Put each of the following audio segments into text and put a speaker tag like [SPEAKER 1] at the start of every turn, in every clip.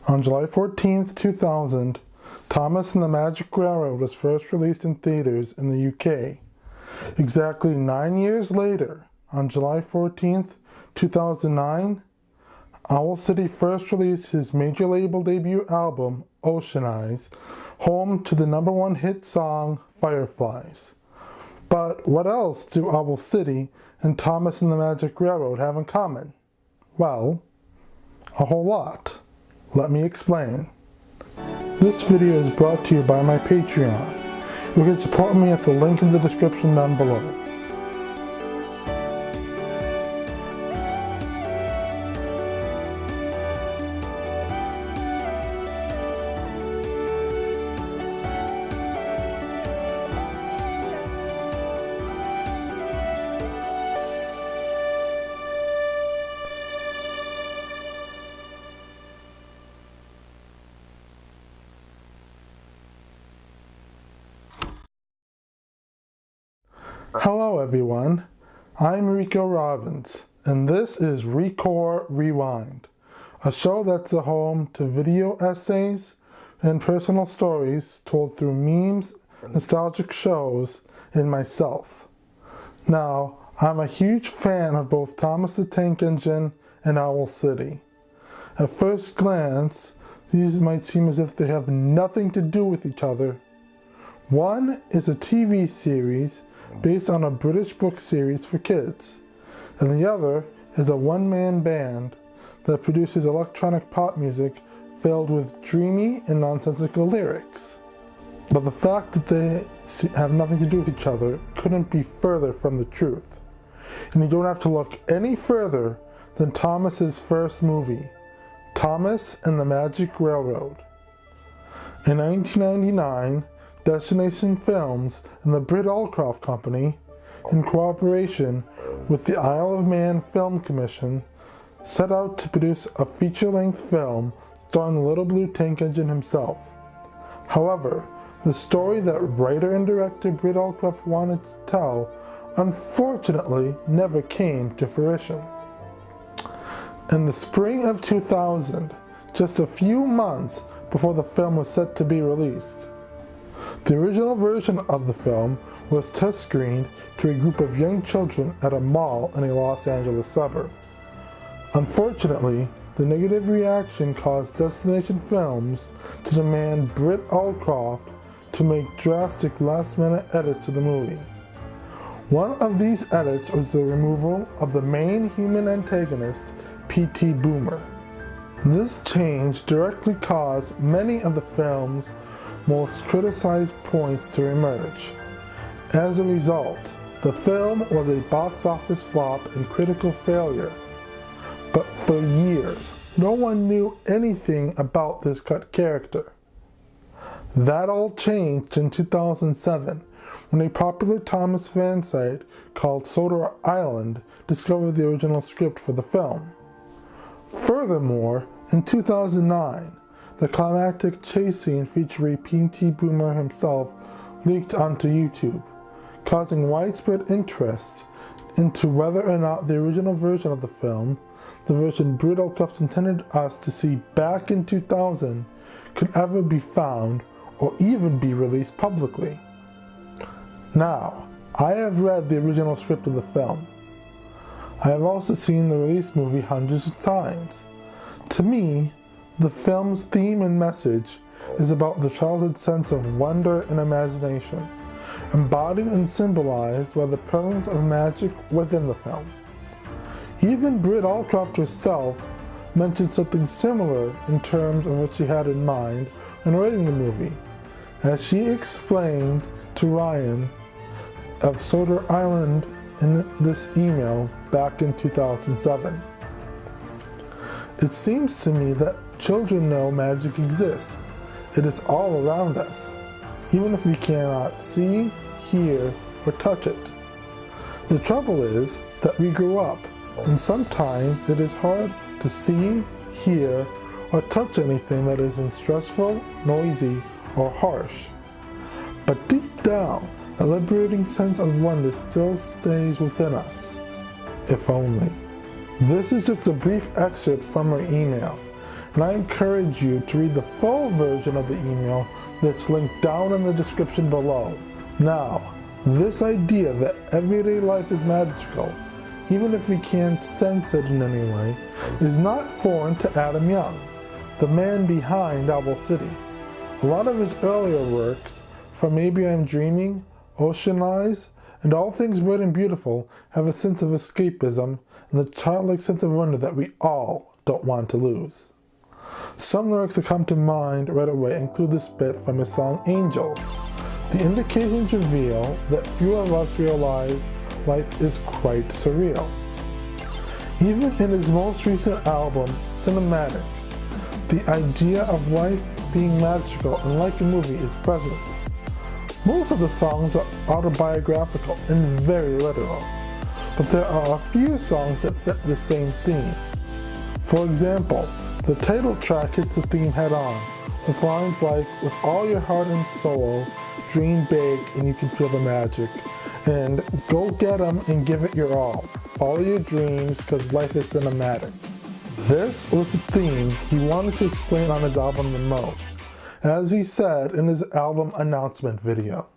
[SPEAKER 1] On July 14th, 2000, Thomas and the Magic Railroad was first released in theaters in the UK. Exactly 9 years later, on July 14th, 2009, Owl City first released his major label debut album, Ocean Eyes, home to the #1 hit song, Fireflies. But what else do Owl City and Thomas and the Magic Railroad have in common? Well, a whole lot. Let me explain. This video is brought to you by my Patreon. You can support me at the link in the description down below. Hello everyone, I'm Rico Robbins, and this is RECORE Rewind, a show that's the home to video essays and personal stories told through memes, nostalgic shows, and myself. Now, I'm a huge fan of both Thomas the Tank Engine and Owl City. At first glance, these might seem as if they have nothing to do with each other. One is a TV series based on a British book series for kids, and the other is a one-man band that produces electronic pop music filled with dreamy and nonsensical lyrics. But the fact that they have nothing to do with each other couldn't be further from the truth. And you don't have to look any further than Thomas's first movie, Thomas and the Magic Railroad. In 1999, Destination Films and the Britt Allcroft Company, in cooperation with the Isle of Man Film Commission, set out to produce a feature-length film starring the Little Blue Tank Engine himself. However, the story that writer and director Britt Allcroft wanted to tell unfortunately never came to fruition. In the spring of 2000, just a few months before the film was set to be released, the original version of the film was test screened to a group of young children at a mall in a Los Angeles suburb. Unfortunately, the negative reaction caused Destination Films to demand Britt Allcroft to make drastic last-minute edits to the movie. One of these edits was the removal of the main human antagonist, P.T. Boomer. This change directly caused many of the film's most criticized points to emerge. As a result, the film was a box office flop and critical failure. But for years, no one knew anything about this cut character. That all changed in 2007 when a popular Thomas fan site called Soda Island discovered the original script for the film. Furthermore, in 2009, the climactic chase scene featuring P.T. Boomer himself leaked onto YouTube, causing widespread interest into whether or not the original version of the film, the version Britt Allcroft intended us to see back in 2000, could ever be found or even be released publicly. Now, I have read the original script of the film. I have also seen the released movie hundreds of times. To me, the film's theme and message is about the childhood sense of wonder and imagination, embodied and symbolized by the presence of magic within the film. Even Britt Allcroft herself mentioned something similar in terms of what she had in mind when writing the movie, as she explained to Ryan of Soda Island in this email back in 2007. It seems to me that children know magic exists. It is all around us, even if we cannot see, hear, or touch it. The trouble is that we grew up, and sometimes it is hard to see, hear, or touch anything that isn't stressful, noisy, or harsh. But deep down, a liberating sense of wonder still stays within us. If only. This is just a brief excerpt from her email, and I encourage you to read the full version of the email that's linked down in the description below. Now, this idea that everyday life is magical, even if we can't sense it in any way, is not foreign to Adam Young, the man behind Owl City. A lot of his earlier works, from Maybe I'm Dreaming, Ocean Eyes, and All Things Bright and Beautiful, have a sense of escapism and the childlike sense of wonder that we all don't want to lose. Some lyrics that come to mind right away include this bit from his song Angels. The indications reveal that few of us realize life is quite surreal. Even in his most recent album, Cinematic, the idea of life being magical and like a movie is present. Most of the songs are autobiographical and very literal, but there are a few songs that fit the same theme. For example, the title track hits the theme head on, with lines like, "With all your heart and soul, dream big and you can feel the magic," and "Go get 'em and give it your all. Follow your dreams, cause life is cinematic." This was the theme he wanted to explain on his album the most, as he said in his album announcement video.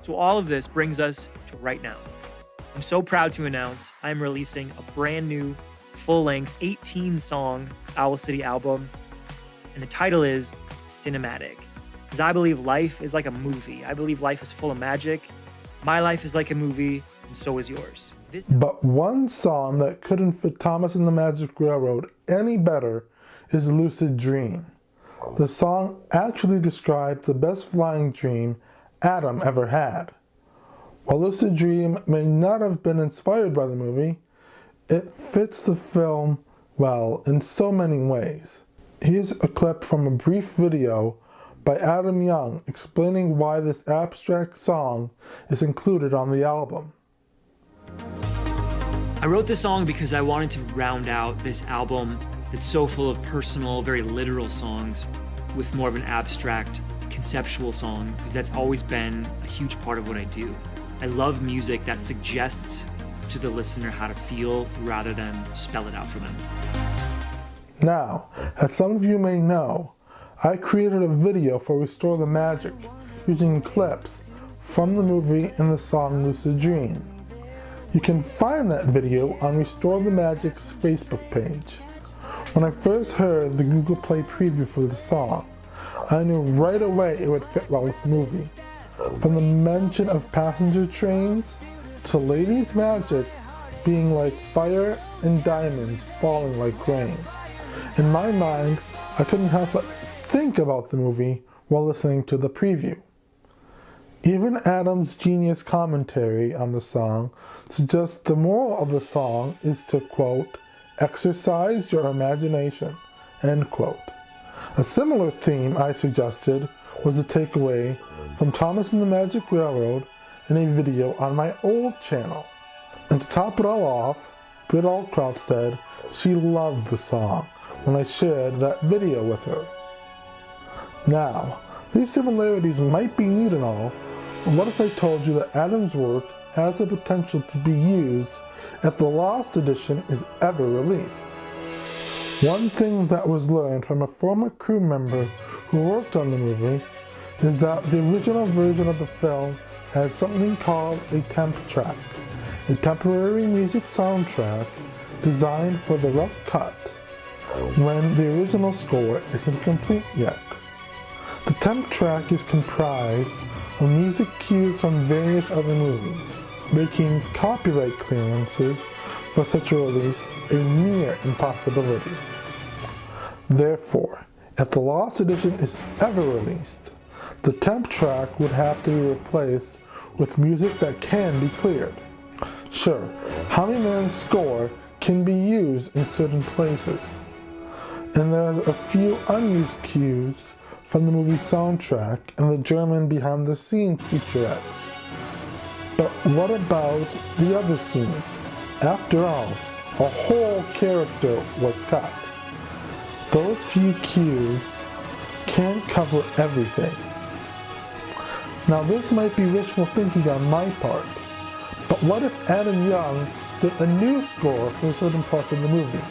[SPEAKER 2] So all of this brings us to right now. I'm so proud to announce I'm releasing a brand new, full-length, 18-song Owl City album, and the title is Cinematic. Because I believe life is like a movie. I believe life is full of magic. My life is like a movie, and so is yours.
[SPEAKER 1] But one song that couldn't fit Thomas and the Magic Railroad any better is Lucid Dream. The song actually describes the best flying dream Adam ever had. While Lucid Dream may not have been inspired by the movie, it fits the film well in so many ways. Here's a clip from a brief video by Adam Young explaining why this abstract song is included on the album.
[SPEAKER 2] I wrote this song because I wanted to round out this album that's so full of personal, very literal songs with more of an abstract, conceptual song, because that's always been a huge part of what I do. I love music that suggests to the listener how to feel rather than spell it out for them.
[SPEAKER 1] Now, as some of you may know, I created a video for Restore the Magic using clips from the movie and the song Lucid Dream. You can find that video on Restore the Magic's Facebook page. When I first heard the Google Play preview for the song, I knew right away it would fit well with the movie. From the mention of passenger trains to ladies' magic being like fire and diamonds falling like rain. In my mind, I couldn't help but think about the movie while listening to the preview. Even Adam's genius commentary on the song suggests the moral of the song is to, quote, "exercise your imagination," end quote. A similar theme I suggested was a takeaway from Thomas and the Magic Railroad in a video on my old channel. And to top it all off, Britt Allcroft said she loved the song when I shared that video with her. Now, these similarities might be neat and all, but what if I told you that Adam's work has the potential to be used if the Lost Edition is ever released? One thing that was learned from a former crew member who worked on the movie is that the original version of the film has something called a temp track, a temporary music soundtrack designed for the rough cut when the original score isn't complete yet. The temp track is comprised of music cues from various other movies, making copyright clearances for such a release a near impossibility. Therefore, if the Lost Edition is ever released, the temp track would have to be replaced with music that can be cleared. Sure, Honeyman's score can be used in certain places, and there's a few unused cues from the movie soundtrack and the German behind-the-scenes featurette. But what about the other scenes? After all, a whole character was cut. Those few cues can't cover everything. Now this might be wishful thinking on my part, but what if Adam Young did a new score for certain parts of the movie?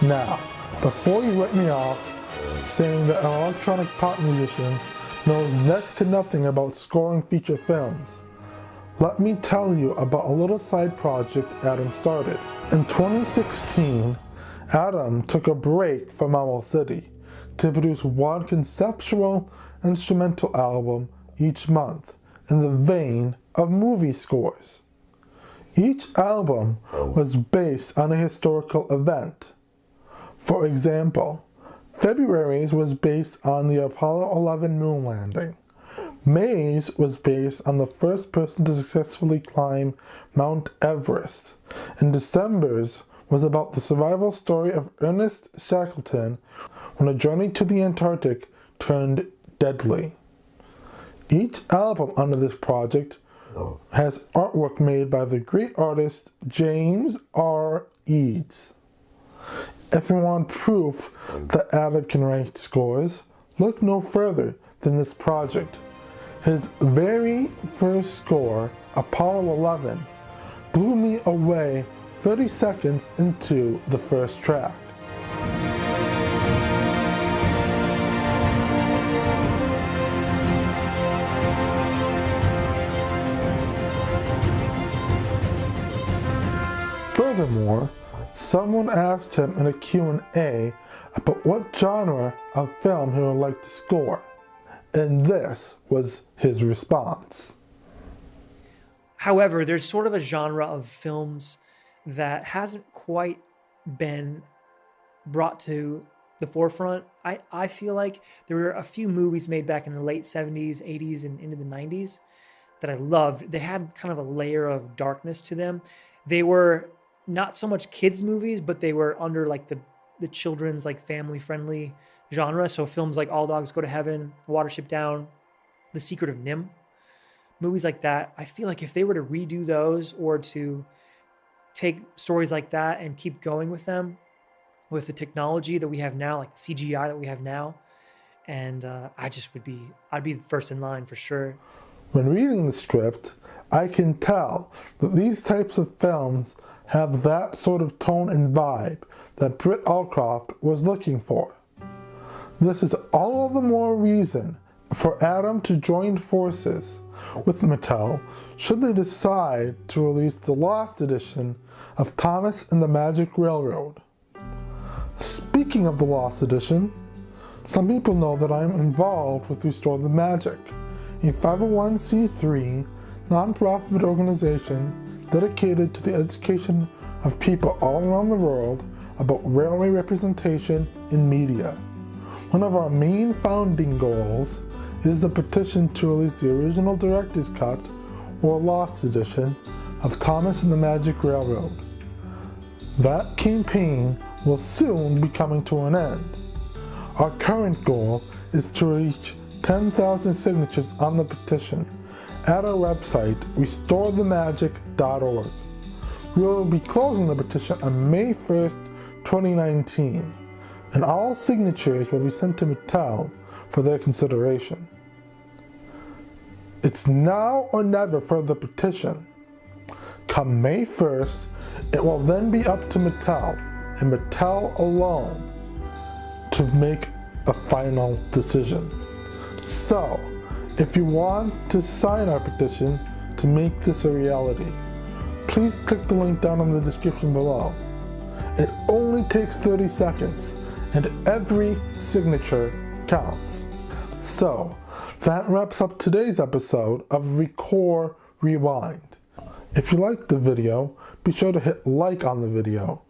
[SPEAKER 1] Now, Before you write me off saying that an electronic pop musician knows next to nothing about scoring feature films, let me tell you about a little side project Adam started. In 2016, Adam took a break from Owl City to produce one conceptual instrumental album each month in the vein of movie scores. Each album was based on a historical event. For example, February's was based on the Apollo 11 moon landing. May's was based on the first person to successfully climb Mount Everest, and December's was about the survival story of Ernest Shackleton when a journey to the Antarctic turned deadly. Each album under this project has artwork made by the great artist James R. Eads. If you want proof that Adam can write scores, look no further than this project. His very first score, Apollo 11, blew me away 30 seconds into the first track. Furthermore, someone asked him in a Q&A about what genre of film he would like to score, and this was his response.
[SPEAKER 2] However, there's sort of a genre of films that hasn't quite been brought to the forefront. I feel like there were a few movies made back in the late 70s, 80s, and into the 90s that I loved. They had kind of a layer of darkness to them. They were not so much kids movies, but they were under like the children's like family friendly genre. So films like All Dogs Go to Heaven, Watership Down, The Secret of Nim, movies like that. I feel like if they were to redo those or to take stories like that and keep going with them with the technology that we have now, like the CGI that we have now, and I'd be first in line for sure.
[SPEAKER 1] When reading the script, I can tell that these types of films have that sort of tone and vibe that Britt Allcroft was looking for. This is all the more reason for Adam to join forces with Mattel should they decide to release the Lost Edition of Thomas and the Magic Railroad. Speaking of the Lost Edition, some people know that I am involved with Restore the Magic, a 501c3 non-profit organization dedicated to the education of people all around the world about railway representation in media. One of our main founding goals is the petition to release the original director's cut or Lost Edition of Thomas and the Magic Railroad. That campaign will soon be coming to an end. Our current goal is to reach 10,000 signatures on the petition at our website, restorethemagic.org. We will be closing the petition on May 1st, 2019, and all signatures will be sent to Mattel for their consideration. It's now or never for the petition. Come May 1st, it will then be up to Mattel, and Mattel alone, to make a final decision. So, if you want to sign our petition to make this a reality, please click the link down in the description below. It only takes 30 seconds, and every signature counts. So, that wraps up today's episode of RECORE Rewind. If you liked the video, be sure to hit like on the video.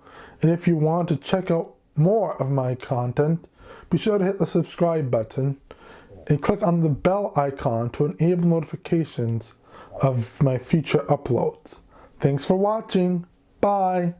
[SPEAKER 1] And if you want to check out more of my content, be sure to hit the subscribe button and click on the bell icon to enable notifications of my future uploads. Thanks for watching. Bye.